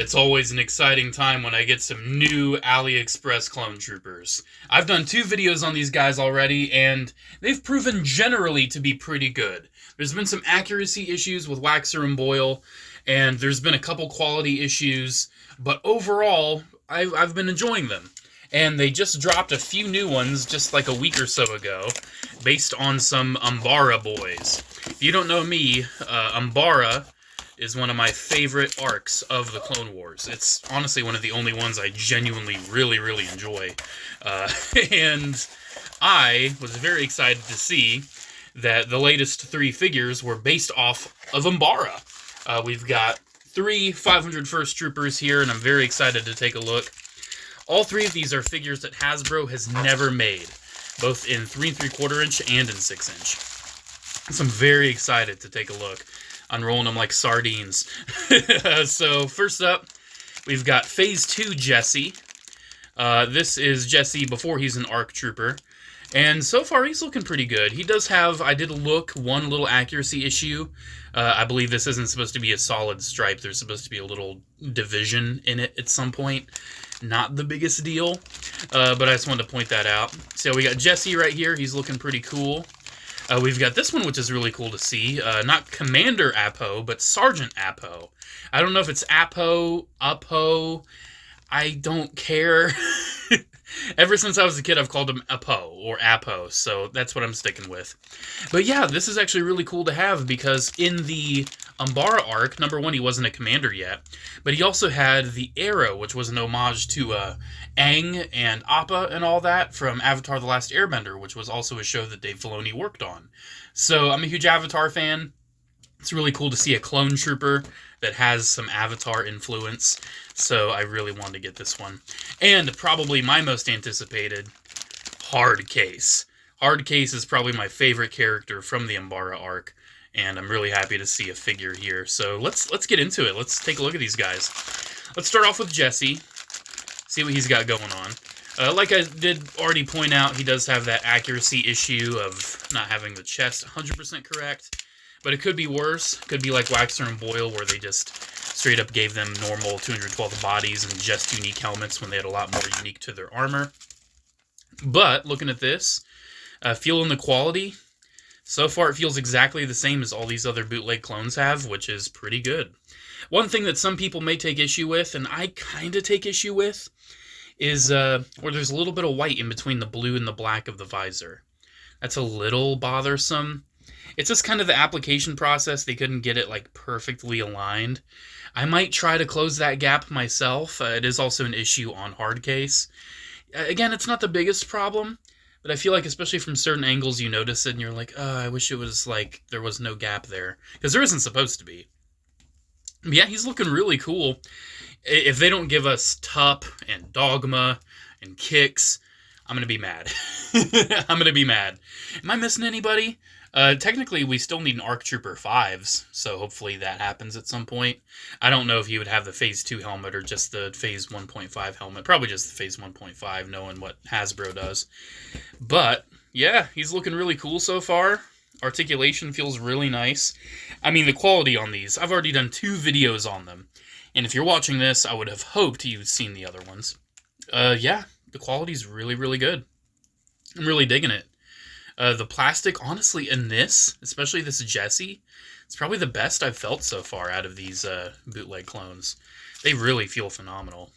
It's always an exciting time when I get some new Aliexpress clone troopers. I've done 2 videos on these guys already, and they've proven generally to be pretty good. There's been some accuracy issues with Waxer and Boyle, and there's been a couple quality issues, but overall, I've been enjoying them. And they just dropped a few new ones just like a week or so ago, based on some Umbara boys. If you don't know me, Umbara is one of my favorite arcs of the Clone Wars. It's honestly one of the only ones I genuinely really enjoy. And I was very excited to see that the latest 3 figures were based off of Umbara. We've got 3 501st Troopers here, and I'm very excited to take a look. All 3 of these are figures that Hasbro has never made, both in 3 3/4 inch and in 6 inch. So I'm very excited to take a look. Unrolling them like sardines. So first up, we've got Phase 2 Jesse. This is Jesse before he's an ARC Trooper. And so far, he's looking pretty good. He does have, I did look, one little accuracy issue. I believe this isn't supposed to be a solid stripe. There's supposed to be a little division in it at some point. Not the biggest deal, but I just wanted to point that out. So we got Jesse right here. He's looking pretty cool. We've got this one, which is really cool to see. Not Commander Appo, but Sergeant Appo. I don't know if it's Appo, Uppo. I don't care. Ever since I was a kid, I've called him Appo or Appo, so that's what I'm sticking with. But yeah, this is actually really cool to have because in the Umbara arc, number 1, he wasn't a commander yet, but he also had the arrow, which was an homage to Aang and Appa and all that from Avatar: The Last Airbender, which was also a show that Dave Filoni worked on. So I'm a huge Avatar fan. It's really cool to see a clone trooper that has some Avatar influence, so I really wanted to get this one. And probably my most anticipated, Hardcase. Hardcase is probably my favorite character from the Umbara arc, and I'm really happy to see a figure here. So let's get into it. Let's take a look at these guys. Let's start off with Jesse, see what he's got going on. Like I did already point out, he does have that accuracy issue of not having the chest 100% correct. But it could be worse. It could be like Waxer and Boyle, where they just straight up gave them normal 212 bodies and just unique helmets when they had a lot more unique to their armor. But looking at this, feeling the quality, so far it feels exactly the same as all these other bootleg clones have, which is pretty good. One thing that some people may take issue with, and I kind of take issue with, is where there's a little bit of white in between the blue and the black of the visor. That's a little bothersome. It's just kind of the application process. They couldn't get it like perfectly aligned. I might try to close that gap myself. It is also an issue on Hardcase. Again, it's not the biggest problem, but I feel like especially from certain angles you notice it and you're like, oh, I wish it was like there was no gap there. Because there isn't supposed to be. But yeah, he's looking really cool. If they don't give us Tup and Dogma and Kicks, I'm going to be mad. I'm going to be mad. Am I missing anybody? Technically, we still need an ARC Trooper 5s, so hopefully that happens at some point. I don't know if he would have the Phase 2 helmet or just the Phase 1.5 helmet. Probably just the Phase 1.5, knowing what Hasbro does. But, yeah, he's looking really cool so far. Articulation feels really nice. I mean, the quality on these, I've already done 2 videos on them. And if you're watching this, I would have hoped you'd seen the other ones. Yeah, the quality's really good. I'm really digging it. The plastic, honestly, in this, especially this Jesse, it's probably the best I've felt so far out of these bootleg clones. They really feel phenomenal.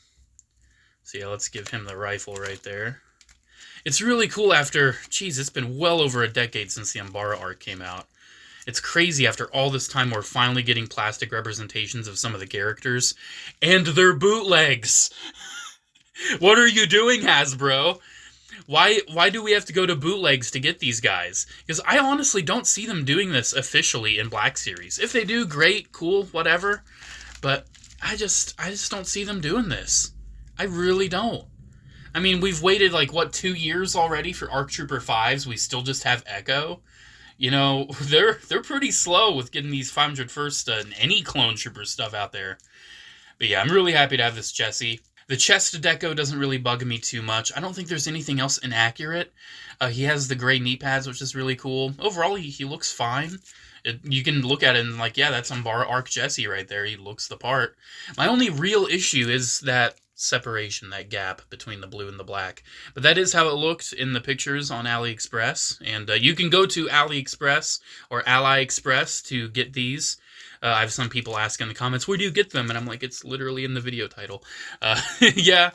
So yeah, let's give him the rifle right there. It's really cool after, geez, it's been well over a decade since the Umbara arc came out. It's crazy after all this time we're finally getting plastic representations of some of the characters. And they're bootlegs! What are you doing, Hasbro? Why do we have to go to bootlegs to get these guys? Because I honestly don't see them doing this officially in Black Series. If they do, great, cool, whatever. But I just don't see them doing this. I really don't. I mean, we've waited like, what, 2 years already for ARC Trooper 5s. We still just have Echo. You know, they're pretty slow with getting these 501st and any clone trooper stuff out there. But yeah, I'm really happy to have this Jesse. The chest deco doesn't really bug me too much. I don't think there's anything else inaccurate. He has the gray knee pads, which is really cool. Overall, he looks fine. You can look at it and like, yeah, that's Umbara Arc Jesse right there. He looks the part. My only real issue is that separation, that gap between the blue and the black. But that is how it looked in the pictures on Aliexpress. And you can go to Aliexpress or Aliexpress to get these. I have some people ask in the comments, where do you get them? And I'm like, it's literally in the video title. Yeah,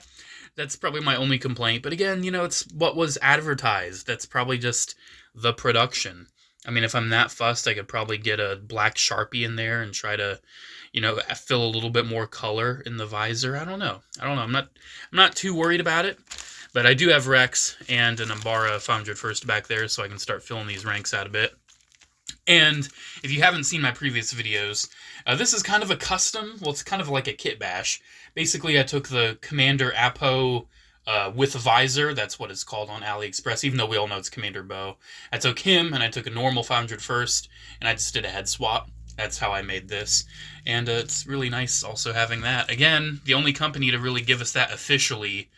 that's probably my only complaint. But again, you know, it's what was advertised. That's probably just the production. I mean, if I'm that fussed, I could probably get a black Sharpie in there and try to, you know, fill a little bit more color in the visor. I don't know. I'm not too worried about it. But I do have Rex and an Umbara 501st back there, so I can start filling these ranks out a bit. And if you haven't seen my previous videos, this is kind of a custom. Well, it's kind of like a kit bash. Basically, I took the Commander Appo with a visor. That's what it's called on Aliexpress, even though we all know it's Commander Bow. I took him, and I took a normal 501st, and I just did a head swap. That's how I made this. And it's really nice also having that. Again, the only company to really give us that officially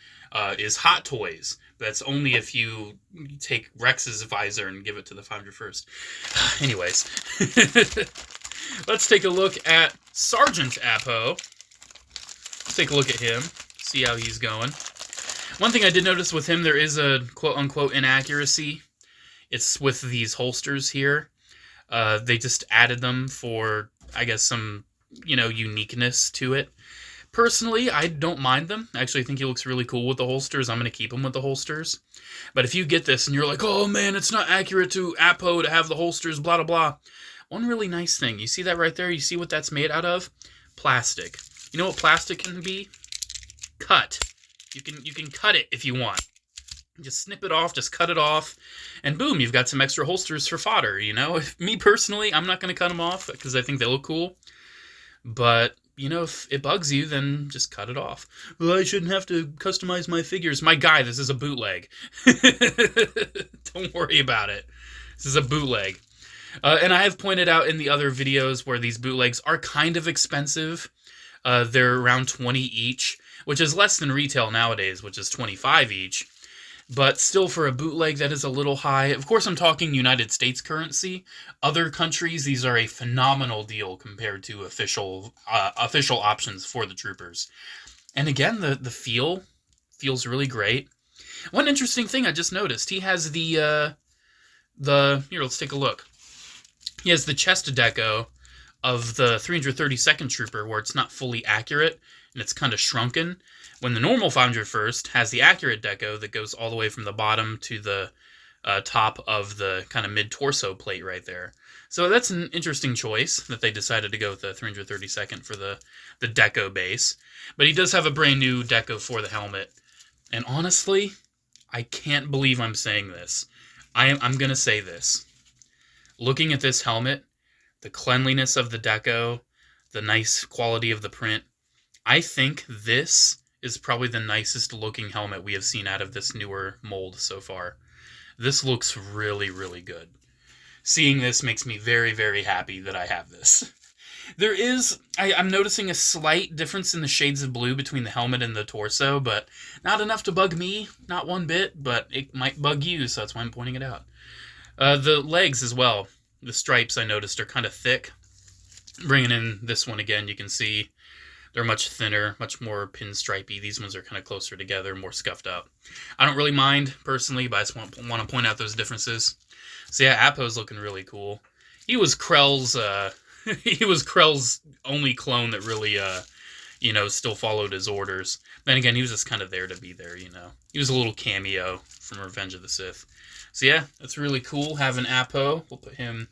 is Hot Toys. That's only if you take Rex's visor and give it to the 501st. Anyways, let's take a look at Sergeant Appo. Let's take a look at him, see how he's going. One thing I did notice with him, there is a quote-unquote inaccuracy. It's with these holsters here. They just added them for, I guess, some, you know, uniqueness to it. Personally, I don't mind them. I actually think he looks really cool with the holsters. I'm going to keep him with the holsters. But if you get this and you're like, oh man, it's not accurate to Appo to have the holsters, blah, blah, blah. One really nice thing. You see that right there? You see what that's made out of? Plastic. You know what plastic can be? Cut. You can cut it if you want. Just snip it off, just cut it off, and boom, you've got some extra holsters for fodder, you know? Me personally, I'm not going to cut them off because I think they look cool. But you know, if it bugs you, then just cut it off. Well, I shouldn't have to customize my figures. My guy, this is a bootleg. Don't worry about it. This is a bootleg. And I have pointed out in the other videos where these bootlegs are kind of expensive. They're around 20 each, which is less than retail nowadays, which is 25 each. But still, for a bootleg, that is a little high. Of course, I'm talking United States currency. Other countries, these are a phenomenal deal compared to official options for the troopers. And again, the feel feels really great. One interesting thing I just noticed, he has here, let's take a look. He has the chest deco of the 332nd Trooper, where it's not fully accurate, and it's kind of shrunken. When the normal 501st has the accurate deco that goes all the way from the bottom to the top of the kind of mid-torso plate right there. So that's an interesting choice that they decided to go with the 332nd for the deco base. But he does have a brand new deco for the helmet. And honestly, I can't believe I'm saying this. I'm going to say this. Looking at this helmet, the cleanliness of the deco, the nice quality of the print, I think this is probably the nicest looking helmet we have seen out of this newer mold so far. This looks really, really good. Seeing this makes me very, very happy that I have this. There is, I'm noticing a slight difference in the shades of blue between the helmet and the torso, but not enough to bug me, not one bit, but it might bug you, so that's why I'm pointing it out. The legs as well, the stripes I noticed are kind of thick. Bringing in this one again, you can see they're much thinner, much more pinstripey. These ones are kind of closer together, more scuffed up. I don't really mind, personally, but I just want to point out those differences. So yeah, Appo's looking really cool. He was Krell's, only clone that really, still followed his orders. Then again, he was just kind of there to be there, you know. He was a little cameo from Revenge of the Sith. So yeah, that's really cool having Appo. We'll put him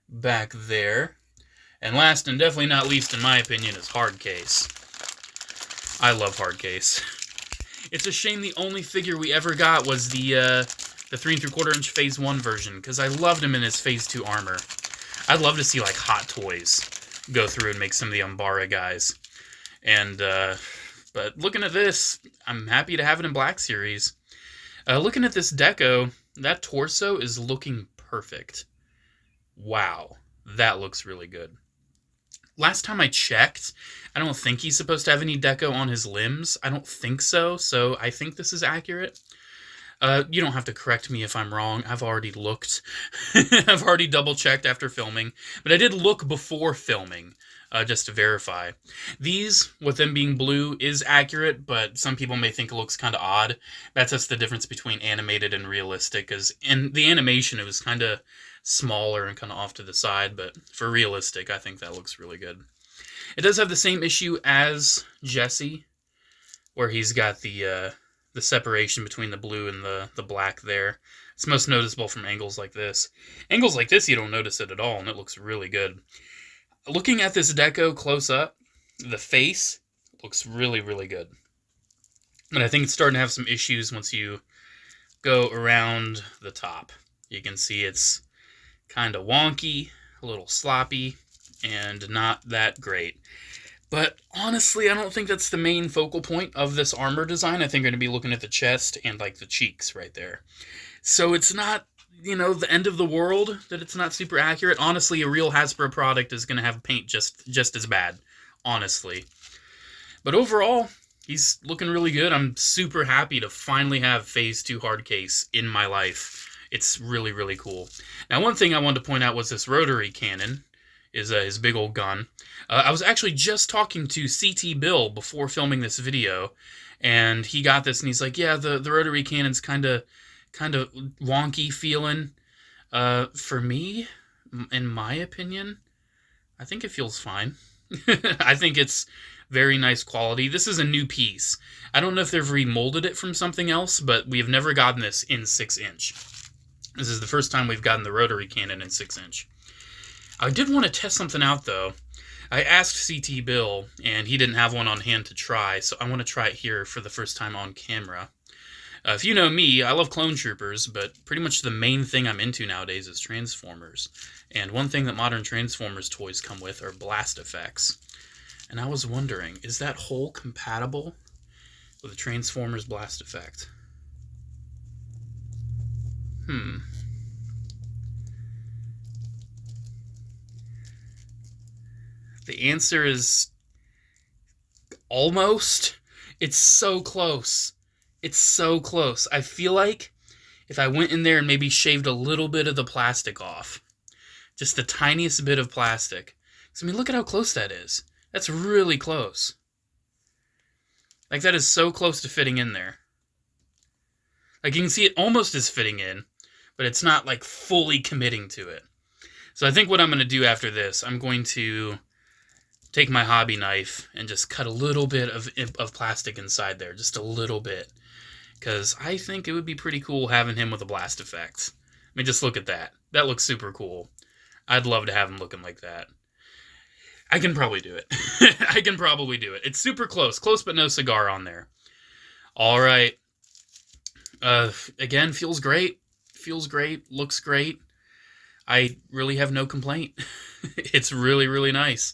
back there. And last and definitely not least, in my opinion, is Hardcase. I love Hardcase. It's a shame the only figure we ever got was the 3 3/4 inch Phase 1 version, because I loved him in his Phase 2 armor. I'd love to see, like, Hot Toys go through and make some of the Umbara guys. And, but looking at this, I'm happy to have it in Black Series. Looking at this deco, that torso is looking perfect. Wow, that looks really good. Last time I checked, I don't think he's supposed to have any deco on his limbs. I don't think so, so I think this is accurate. You don't have to correct me if I'm wrong. I've already looked. I've already double-checked after filming. But I did look before filming, just to verify. These, with them being blue, is accurate, but some people may think it looks kind of odd. That's just the difference between animated and realistic, because in the animation it was kind of smaller and kind of off to the side, but for realistic, I think that looks really good. It does have the same issue as Jesse, where he's got the separation between the blue and the black there. It's most noticeable from angles like this. Angles like this, you don't notice it at all, and it looks really good. Looking at this deco close up, the face looks really, really good. But I think it's starting to have some issues once you go around the top. You can see it's kind of wonky, a little sloppy, and not that great. But honestly, I don't think that's the main focal point of this armor design. I think we're going to be looking at the chest and like the cheeks right there. So it's not, you know, the end of the world that it's not super accurate. Honestly, a real Hasbro product is going to have paint just as bad, honestly. But overall, he's looking really good. I'm super happy to finally have Phase 2 Hardcase in my life. It's really, really cool. Now, one thing I wanted to point out was this rotary cannon. Is his big old gun. I was actually just talking to CT Bill before filming this video, and he got this, and he's like, yeah, the rotary cannon's kind of wonky feeling. For me, in my opinion, I think it feels fine. I think it's very nice quality. This is a new piece. I don't know if they've remolded it from something else, but we have never gotten this in 6-inch. This is the first time we've gotten the rotary cannon in 6-inch. I did want to test something out, though. I asked CT Bill, and he didn't have one on hand to try, so I want to try it here for the first time on camera. If you know me, I love clone troopers, but pretty much the main thing I'm into nowadays is Transformers. And one thing that modern Transformers toys come with are blast effects. And I was wondering, is that hole compatible with a Transformers blast effect? The answer is almost. It's so close. It's so close. I feel like if I went in there and maybe shaved a little bit of the plastic off, just the tiniest bit of plastic. I mean, look at how close that is. That's really close. Like, that is so close to fitting in there. Like, you can see it almost is fitting in, but it's not, like, fully committing to it. So I think what I'm going to do after this, I'm going to take my hobby knife and just cut a little bit of plastic inside there, just a little bit, because I think it would be pretty cool having him with a blast effect. I mean, just look at that. That looks super cool. I'd love to have him looking like that. I can probably do it. I can probably do it. It's super close. Close but no cigar on there. All right. Again, feels great. Feels great. Looks great. I really have no complaint. It's really, really nice.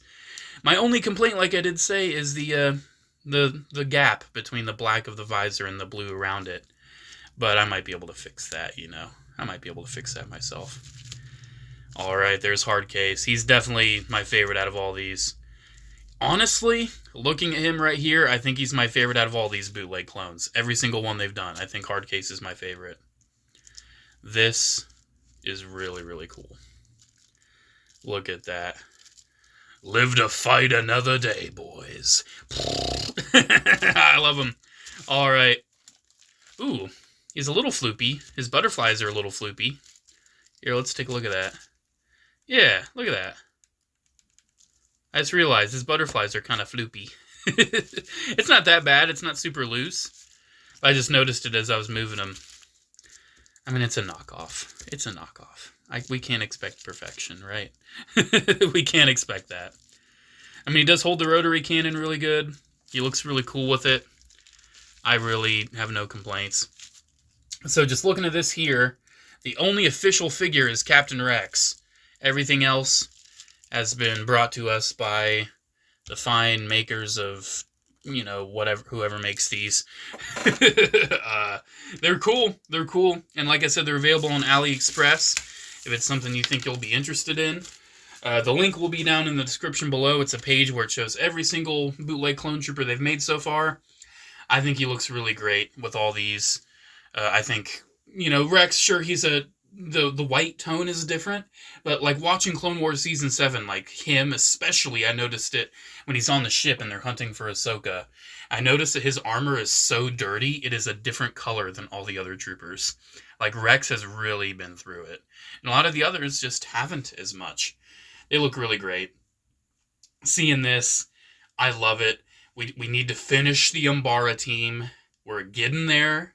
My only complaint, like I did say, is the gap between the black of the visor and the blue around it. But I might be able to fix that, you know. I might be able to fix that myself. Alright, there's Hardcase. He's definitely my favorite out of all these. Honestly, looking at him right here, I think he's my favorite out of all these bootleg clones. Every single one they've done, I think Hardcase is my favorite. This is really, really cool. Look at that. Live to fight another day, boys. I love him. All right. Ooh, he's a little floopy. His butterflies are a little floopy. Here, let's take a look at that. Yeah, look at that. I just realized his butterflies are kind of floopy. It's not that bad. It's not super loose. I just noticed it as I was moving them. I mean, it's a knockoff. It's a knockoff. We can't expect perfection, right? We can't expect that. I mean, he does hold the rotary cannon really good. He looks really cool with it. I really have no complaints. So just looking at this here, the only official figure is Captain Rex. Everything else has been brought to us by the fine makers of, you know, whoever makes these. They're cool. They're cool. And like I said, they're available on Aliexpress. If it's something you think you'll be interested in. The link will be down in the description below. It's a page where it shows every single bootleg clone trooper they've made so far. I think he looks really great with all these. I think, Rex, sure, the white tone is different, but like watching Clone Wars Season 7, like him especially, I noticed it when he's on the ship and they're hunting for Ahsoka. I noticed that his armor is so dirty, it is a different color than all the other troopers. Like Rex has really been through it. And a lot of the others just haven't as much. They look really great. Seeing this, I love it. We need to finish the Umbara team. We're getting there.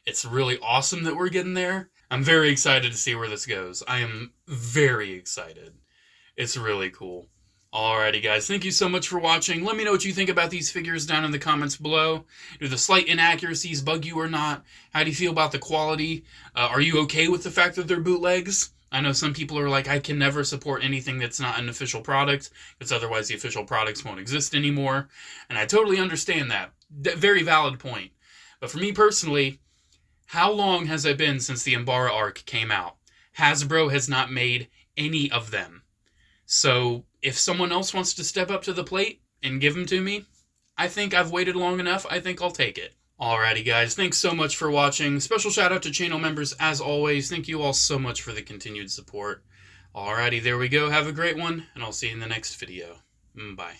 It's really awesome that we're getting there. I'm very excited to see where this goes. I am very excited. It's really cool. Alrighty, guys. Thank you so much for watching. Let me know what you think about these figures down in the comments below. Do the slight inaccuracies bug you or not? How do you feel about the quality? Are you okay with the fact that they're bootlegs? I know some people are like, I can never support anything that's not an official product, because otherwise the official products won't exist anymore. And I totally understand that. Very valid point. But for me personally, how long has it been since the Umbara arc came out? Hasbro has not made any of them. So if someone else wants to step up to the plate and give them to me, I think I've waited long enough. I think I'll take it. Alrighty, guys. Thanks so much for watching. Special shout out to channel members as always. Thank you all so much for the continued support. Alrighty, there we go. Have a great one, and I'll see you in the next video. Bye.